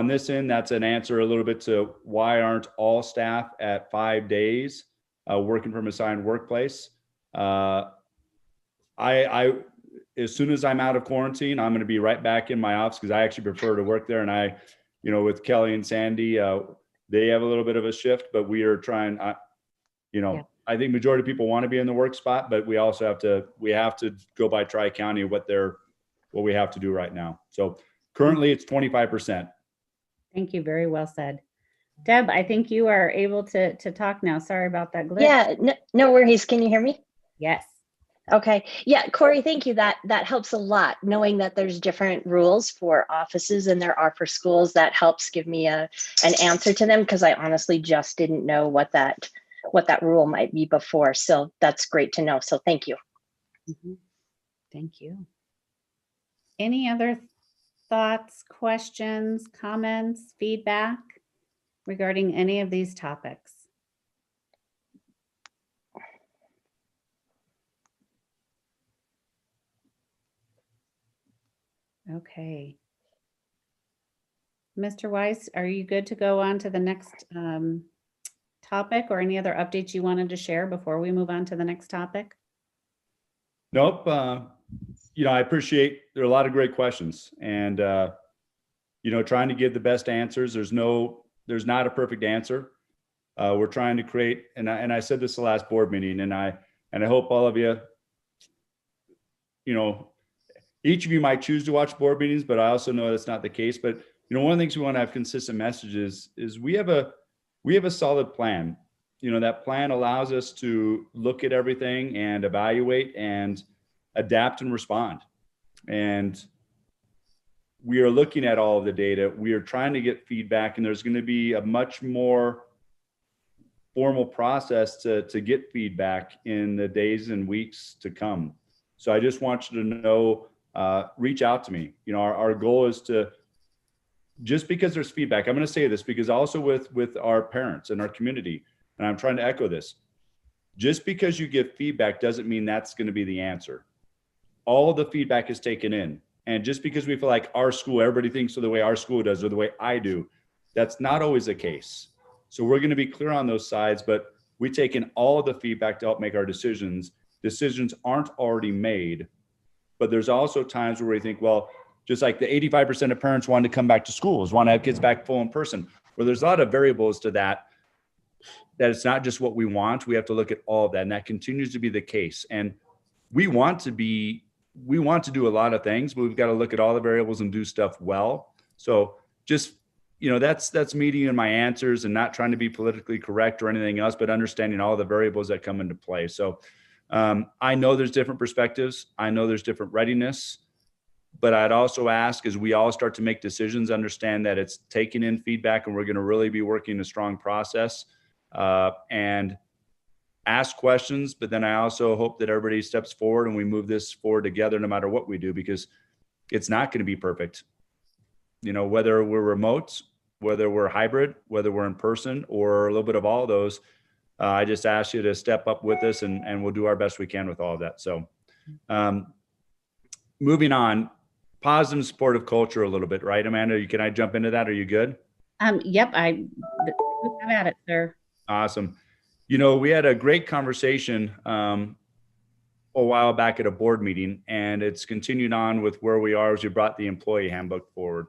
this end, that's an answer a little bit to why aren't all staff at 5 days working from assigned workplace. I as soon as I'm out of quarantine, I'm going to be right back in my office, because I actually prefer to work there. And with Kelly and Sandy, they have a little bit of a shift, but we are trying, I think majority of people want to be in the work spot, but we also have to go by Tri-County, what we have to do right now. So currently it's 25%. Thank you. Very well said. Deb, I think you are able to talk now. Sorry about that glitch. Yeah, no worries. Can you hear me? Yes. Okay. Yeah, Corey, thank you. That helps a lot, knowing that there's different rules for offices than there are for schools. That helps give me an answer to them, because I honestly just didn't know what that rule might be before. So that's great to know. So thank you. Mm-hmm. Thank you. Any other thoughts, questions, comments, feedback regarding any of these topics? Okay. Mr. Weiss, are you good to go on to the next topic, or any other updates you wanted to share before we move on to the next topic? Nope. I appreciate, there are a lot of great questions, and, trying to give the best answers. There's not a perfect answer. We're trying to create, and I said this the last board meeting, and I hope all of you, each of you might choose to watch board meetings, but I also know that's not the case. But, one of the things we want to have consistent messages is we have a solid plan. That plan allows us to look at everything and evaluate and adapt and respond. And we are looking at all of the data. We are trying to get feedback, and there's going to be a much more formal process to get feedback in the days and weeks to come. So I just want you to know, reach out to me. Our goal is to, just because there's feedback, I'm going to say this because also with our parents and our community, and I'm trying to echo this, just because you give feedback doesn't mean that's going to be the answer. All of the feedback is taken in. And just because we feel like our school, everybody thinks of the way our school does or the way I do, that's not always the case. So we're going to be clear on those sides, but we take in all of the feedback to help make our decisions. Decisions aren't already made, but there's also times where we think, well, just like the 85% of parents want to come back to schools, want to have kids back full in person, where there's a lot of variables to that it's not just what we want. We have to look at all of that. And that continues to be the case. And we want to do a lot of things, but we've got to look at all the variables and do stuff well. So just, that's me in my answers, and not trying to be politically correct or anything else, but understanding all the variables that come into play. So I know there's different perspectives. I know there's different readiness, but I'd also ask, as we all start to make decisions, understand that it's taking in feedback, and we're going to really be working a strong process and ask questions. But then I also hope that everybody steps forward and we move this forward together, no matter what we do, because it's not going to be perfect. Whether we're remote, whether we're hybrid, whether we're in person, or a little bit of all those, I just ask you to step up with us, and we'll do our best we can with all of that. So moving on, positive and supportive culture a little bit, right, Amanda? Can I jump into that? Are you good? Yep. I'm at it, sir. Awesome. We had a great conversation a while back at a board meeting, and it's continued on with where we are as we brought the employee handbook forward.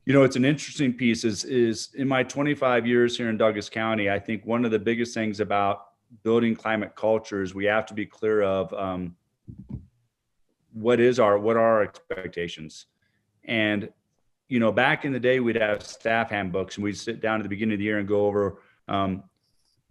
You know, it's an interesting piece is in my 25 years here in Douglas County, I think one of the biggest things about building climate culture is we have to be clear of what are our expectations. And, you know, back in the day, we'd have staff handbooks and we'd sit down at the beginning of the year and go over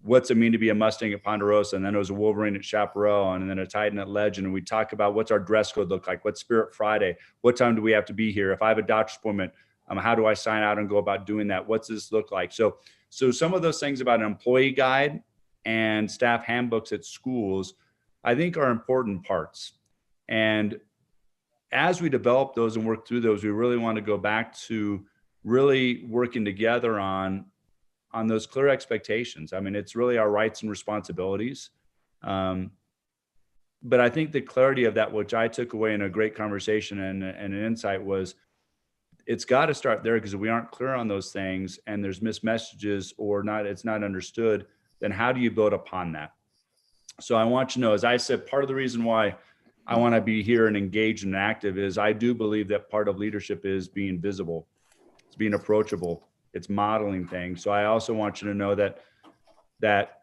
what's it mean to be a Mustang at Ponderosa, and then it was a Wolverine at Chaparral, and then a Titan at Legend. And we talk about what's our dress code look like, what's Spirit Friday, what time do we have to be here? If I have a doctor's appointment, how do I sign out and go about doing that? What's this look like? So some of those things about an employee guide and staff handbooks at schools, I think are important parts. And as we develop those and work through those, we really want to go back to really working together on those clear expectations. I mean, it's really our rights and responsibilities. But I think the clarity of that, which I took away in a great conversation and an insight, was it's got to start there, because if we aren't clear on those things and there's missed messages or not, it's not understood, then how do you build upon that? So I want you to know, as I said, part of the reason why I want to be here and engaged and active is I do believe that part of leadership is being visible. It's being approachable. It's modeling things. So I also want you to know that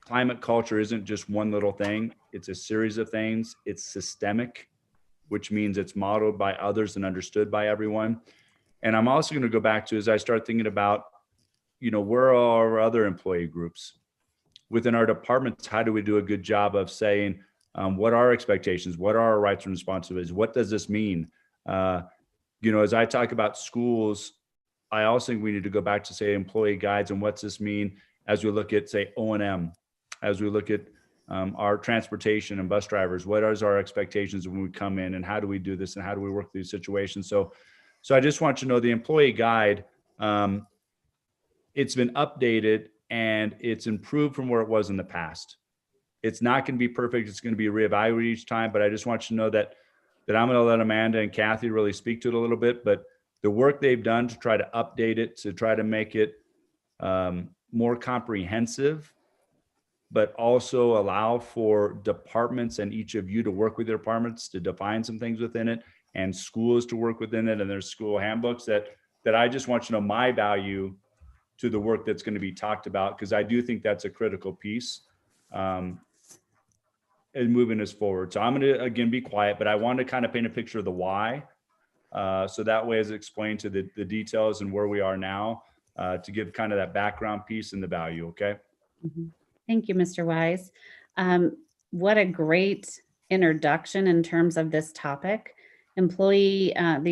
climate culture isn't just one little thing. It's a series of things. It's systemic, which means it's modeled by others and understood by everyone. And I'm also going to go back to, as I start thinking about, you know, where are our other employee groups within our departments? How do we do a good job of saying, what are our expectations? What are our rights and responsibilities? What does this mean? You know, as I talk about schools, I also think we need to go back to, say, employee guides, and what's this mean as we look at, say, O&M, as we look at our transportation and bus drivers. What are our expectations when we come in, and how do we do this, and how do we work through these situations? So I just want you to know the employee guide, it's been updated and it's improved from where it was in the past. It's not going to be perfect. It's going to be reevaluated each time, but I just want you to know that I'm going to let Amanda and Kathy really speak to it a little bit, but the work they've done to try to update it, to try to make it more comprehensive, but also allow for departments and each of you to work with your departments to define some things within it, and schools to work within it, and there's school handbooks that I just want you to know my value to the work that's going to be talked about, because I do think that's a critical piece in moving us forward. So I'm going to, again, be quiet, but I want to kind of paint a picture of the why. So that way, as explained to the details and where we are now, to give kind of that background piece and the value. Okay. Mm-hmm. Thank you, Mr. Wise. What a great introduction in terms of this topic. The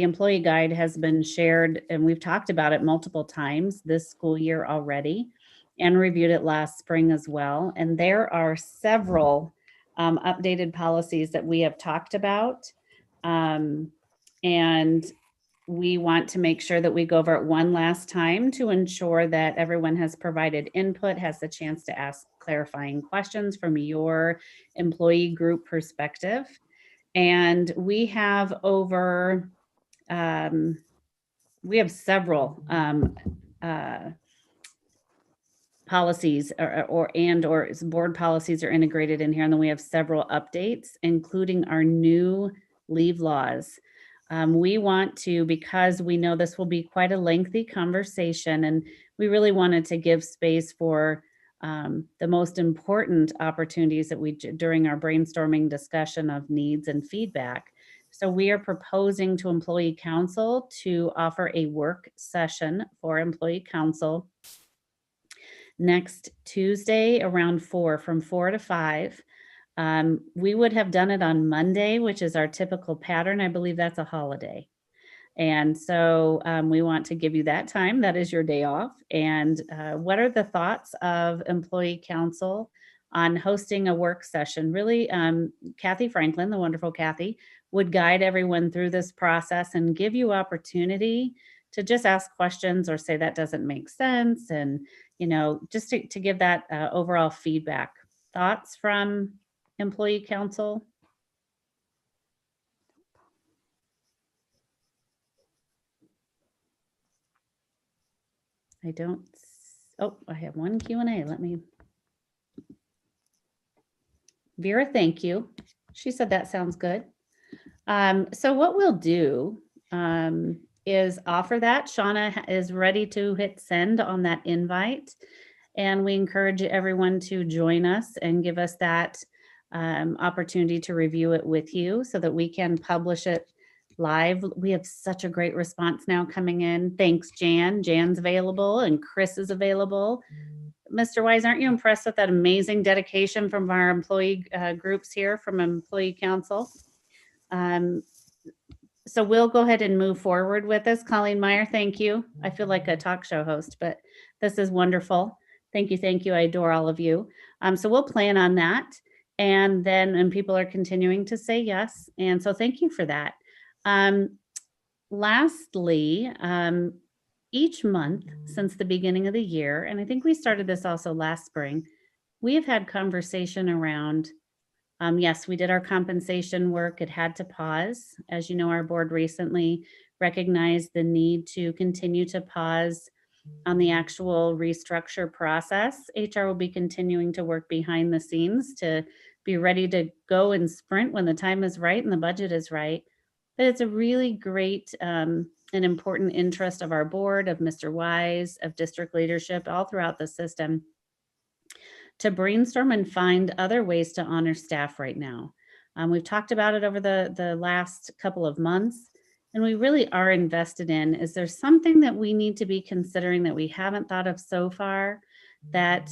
employee guide has been shared, and we've talked about it multiple times this school year already, and reviewed it last spring as well. And there are several updated policies that we have talked about. And we want to make sure that we go over it one last time to ensure that everyone has provided input, has the chance to ask clarifying questions from your employee group perspective. And we have several policies or board policies are integrated in here. And then we have several updates, including our new leave laws. We want to, because we know this will be quite a lengthy conversation, and we really wanted to give space for the most important opportunities that during our brainstorming discussion of needs and feedback. So we are proposing to Employee Council to offer a work session for Employee Council next Tuesday around 4, from 4 to 5. We would have done it on Monday, which is our typical pattern. I believe that's a holiday. And so we want to give you that time. That is your day off. And what are the thoughts of Employee Council on hosting a work session? Really, Kathy Franklin, the wonderful Kathy, would guide everyone through this process and give you opportunity to just ask questions or say that doesn't make sense. And, you know, just to give that overall feedback. Thoughts from Employee Council? I have one Q&A. Vera, thank you. She said that sounds good. So what we'll do is offer that. Shauna is ready to hit send on that invite. And we encourage everyone to join us and give us that opportunity to review it with you so that we can publish it live. We have such a great response now coming in. Thanks, Jan. Jan's available and Chris is available. Mr. Wise, aren't you impressed with that amazing dedication from our employee groups here from Employee Council? So we'll go ahead and move forward with this. Colleen Meyer, thank you. I feel like a talk show host, but this is wonderful. Thank you. Thank you. I adore all of you. So we'll plan on that. And people are continuing to say yes. And so thank you for that. Lastly, each month since the beginning of the year, and I think we started this also last spring, we have had conversation around, yes, we did our compensation work. It had to pause. As you know, our board recently recognized the need to continue to pause on the actual restructure process. HR will be continuing to work behind the scenes to be ready to go and sprint when the time is right and the budget is right. But it's a really great and important interest of our board, of Mr. Wise, of district leadership, all throughout the system, to brainstorm and find other ways to honor staff right now. We've talked about it over the last couple of months, and we really are invested in, is there something that we need to be considering that we haven't thought of so far that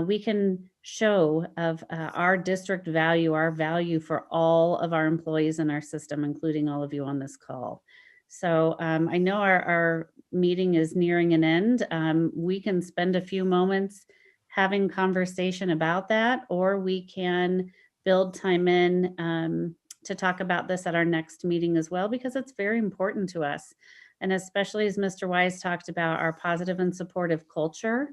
we can show of our district value, our value for all of our employees in our system, including all of you on this call. So I know our meeting is nearing an end. We can spend a few moments having conversation about that, or we can build time in to talk about this at our next meeting as well, because it's very important to us. And especially as Mr. Wise talked about our positive and supportive culture,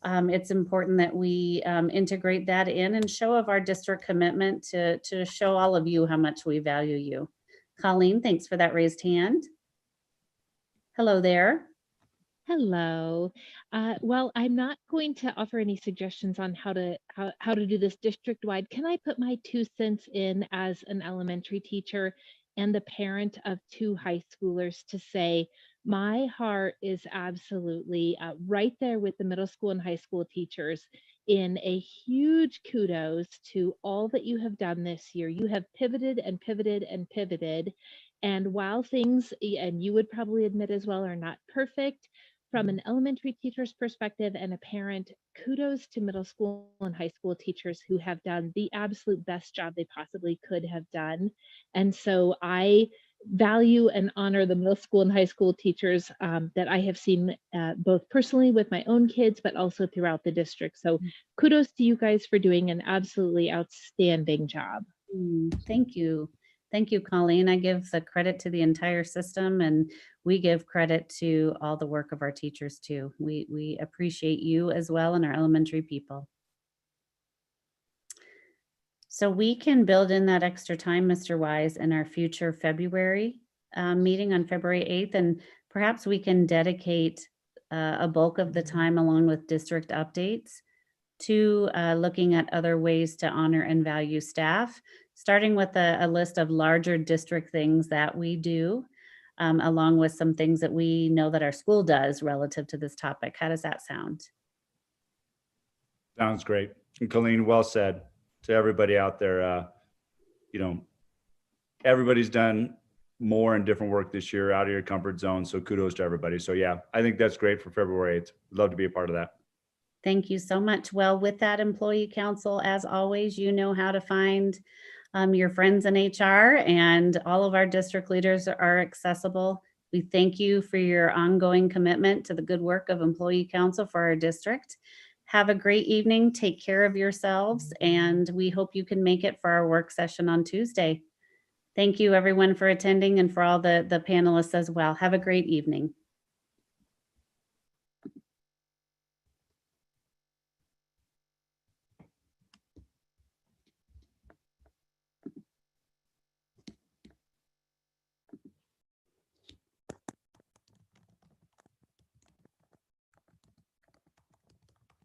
it's important that we integrate that in and show of our district commitment to show all of you how much we value you. Colleen, thanks for that raised hand. Hello there. Hello. Well, I'm not going to offer any suggestions on how to do this district-wide. Can I put my 2 cents in as an elementary teacher and the parent of 2 high schoolers to say, my heart is absolutely right there with the middle school and high school teachers in a huge kudos to all that you have done this year. You have pivoted and pivoted and pivoted. And while things, and you would probably admit as well, are not perfect, from an elementary teacher's perspective and a parent, kudos to middle school and high school teachers who have done the absolute best job they possibly could have done. And so I value and honor the middle school and high school teachers that I have seen both personally with my own kids, but also throughout the district. So kudos to you guys for doing an absolutely outstanding job. Thank you. Thank you, Colleen. I give the credit to the entire system, and we give credit to all the work of our teachers too. We appreciate you as well and our elementary people. So we can build in that extra time, Mr. Wise, in our future February meeting on February 8th, and perhaps we can dedicate a bulk of the time along with district updates to looking at other ways to honor and value staff, starting with a list of larger district things that we do, along with some things that we know that our school does relative to this topic. How does that sound? Sounds great. And Colleen, well said. To everybody out there, everybody's done more and different work this year out of your comfort zone. So kudos to everybody. So yeah, I think that's great for February 8th. Love to be a part of that. Thank you so much. Well, with that, Employee Council, as always, you know how to find your friends in HR, and all of our district leaders are accessible. We thank you for your ongoing commitment to the good work of Employee Council for our district. Have a great evening. Take care of yourselves, and we hope you can make it for our work session on Tuesday. Thank you, everyone, for attending, and for all the panelists as well. Have a great evening.